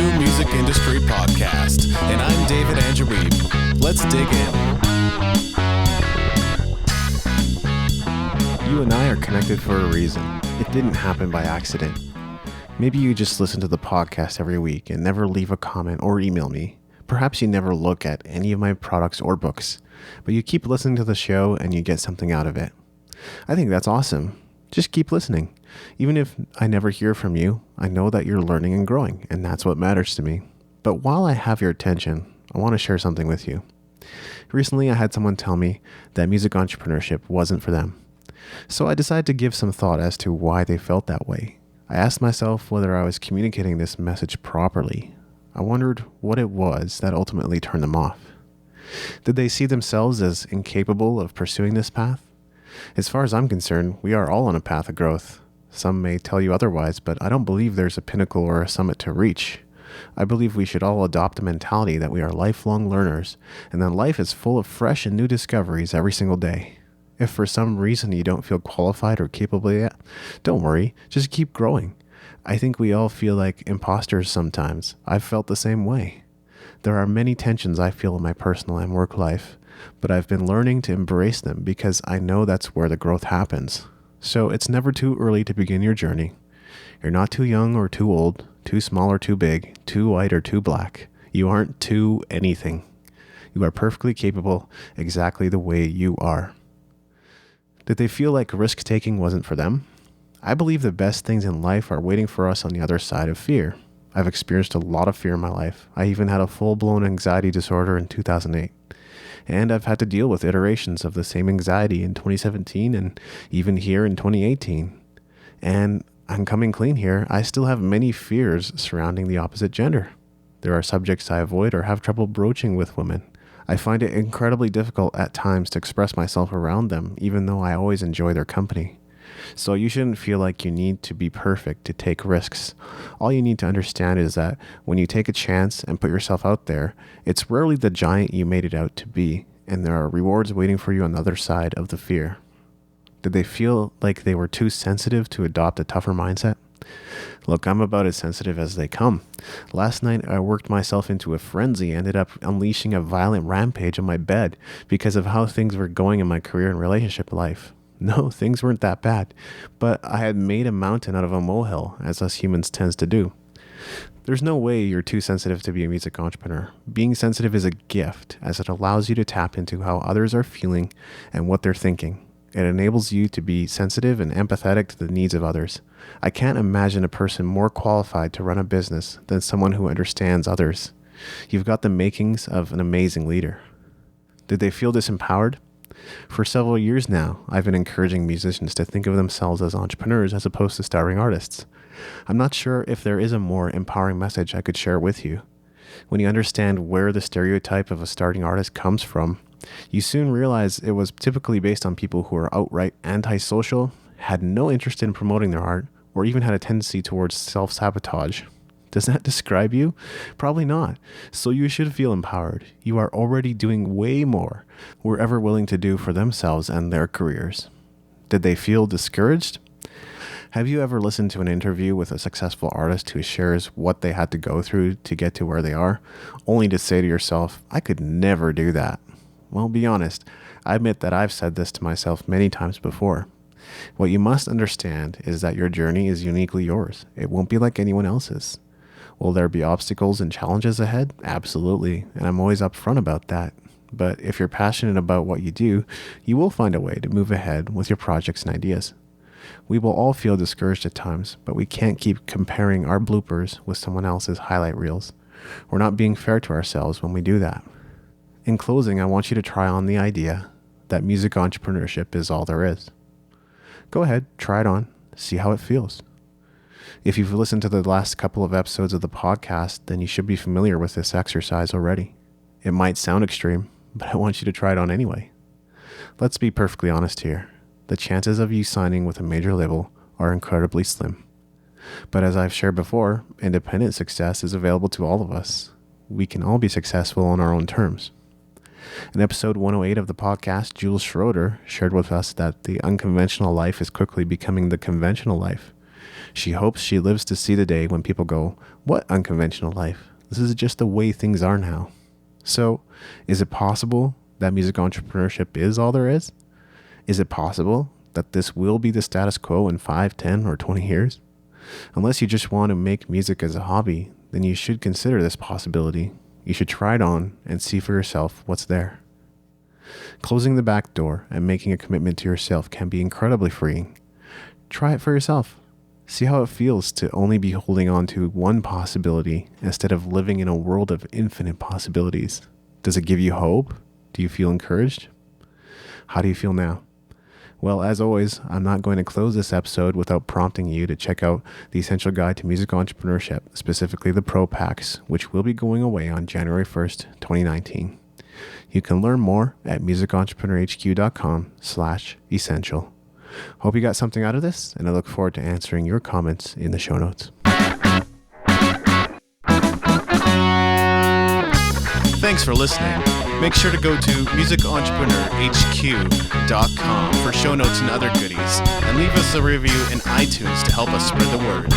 new music industry podcast, and I'm David Angereeb. Let's dig in. You and I are connected for a reason. It didn't happen by accident. Maybe you just listen to the podcast every week and never leave a comment or email me. Perhaps you never look at any of my products or books, but you keep listening to the show and you get something out of it. I think that's awesome. Just keep listening. Even if I never hear from you, I know that you're learning and growing, and that's what matters to me. But while I have your attention, I want to share something with you. Recently, I had someone tell me that music entrepreneurship wasn't for them. So I decided to give some thought as to why they felt that way. I asked myself whether I was communicating this message properly. I wondered what it was that ultimately turned them off. Did they see themselves as incapable of pursuing this path? As far as I'm concerned, we are all on a path of growth. Some may tell you otherwise, but I don't believe there's a pinnacle or a summit to reach. I believe we should all adopt a mentality that we are lifelong learners, and that life is full of fresh and new discoveries every single day. If for some reason you don't feel qualified or capable yet, don't worry, just keep growing. I think we all feel like imposters sometimes. I've felt the same way. There are many tensions I feel in my personal and work life, but I've been learning to embrace them because I know that's where the growth happens. So it's never too early to begin your journey. You're not too young or too old, too small or too big, too white or too black. You aren't too anything. You are perfectly capable exactly the way you are. Did they feel like risk-taking wasn't for them? I believe the best things in life are waiting for us on the other side of fear. I've experienced a lot of fear in my life. I even had a full-blown anxiety disorder in 2008. And I've had to deal with iterations of the same anxiety in 2017 and even here in 2018. And I'm coming clean here. I still have many fears surrounding the opposite gender. There are subjects I avoid or have trouble broaching with women. I find it incredibly difficult at times to express myself around them, even though I always enjoy their company. So you shouldn't feel like you need to be perfect to take risks. All you need to understand is that when you take a chance and put yourself out there, it's rarely the giant you made it out to be, and there are rewards waiting for you on the other side of the fear. Did they feel like they were too sensitive to adopt a tougher mindset? Look, I'm about as sensitive as they come. Last night, I worked myself into a frenzy, ended up unleashing a violent rampage on my bed because of how things were going in my career and relationship life. No, things weren't that bad, but I had made a mountain out of a molehill, as us humans tends to do. There's no way you're too sensitive to be a music entrepreneur. Being sensitive is a gift, as it allows you to tap into how others are feeling and what they're thinking. It enables you to be sensitive and empathetic to the needs of others. I can't imagine a person more qualified to run a business than someone who understands others. You've got the makings of an amazing leader. Did they feel disempowered? For several years now, I've been encouraging musicians to think of themselves as entrepreneurs as opposed to starving artists. I'm not sure if there is a more empowering message I could share with you. When you understand where the stereotype of a starting artist comes from, you soon realize it was typically based on people who are outright antisocial, had no interest in promoting their art, or even had a tendency towards self-sabotage. Does that describe you? Probably not. So you should feel empowered. You are already doing way more we're ever willing to do for themselves and their careers. Did they feel discouraged? Have you ever listened to an interview with a successful artist who shares what they had to go through to get to where they are, only to say to yourself, I could never do that? Well, be honest. I admit that I've said this to myself many times before. What you must understand is that your journey is uniquely yours. It won't be like anyone else's. Will there be obstacles and challenges ahead? Absolutely, and I'm always upfront about that. But if you're passionate about what you do, you will find a way to move ahead with your projects and ideas. We will all feel discouraged at times, but we can't keep comparing our bloopers with someone else's highlight reels. We're not being fair to ourselves when we do that. In closing, I want you to try on the idea that music entrepreneurship is all there is. Go ahead, try it on, see how it feels. If you've listened to the last couple of episodes of the podcast, then you should be familiar with this exercise already. It might sound extreme, but I want you to try it on anyway. Let's be perfectly honest here. The chances of you signing with a major label are incredibly slim. But as I've shared before, independent success is available to all of us. We can all be successful on our own terms. In episode 108 of the podcast, Jules Schroeder shared with us that the unconventional life is quickly becoming the conventional life. She hopes she lives to see the day when people go, "What unconventional life? This is just the way things are now." So, is it possible that music entrepreneurship is all there is? Is it possible that this will be the status quo in 5, 10, or 20 years? Unless you just want to make music as a hobby, then you should consider this possibility. You should try it on and see for yourself what's there. Closing the back door and making a commitment to yourself can be incredibly freeing. Try it for yourself. See how it feels to only be holding on to one possibility instead of living in a world of infinite possibilities. Does it give you hope? Do you feel encouraged? How do you feel now? Well, as always, I'm not going to close this episode without prompting you to check out the Essential Guide to Music Entrepreneurship, specifically the Pro Packs, which will be going away on January 1st, 2019. You can learn more at musicentrepreneurhq.com/essential. Hope you got something out of this, and I look forward to answering your comments in the show notes. Thanks for listening. Make sure to go to musicentrepreneurhq.com for show notes and other goodies, and leave us a review in iTunes to help us spread the word.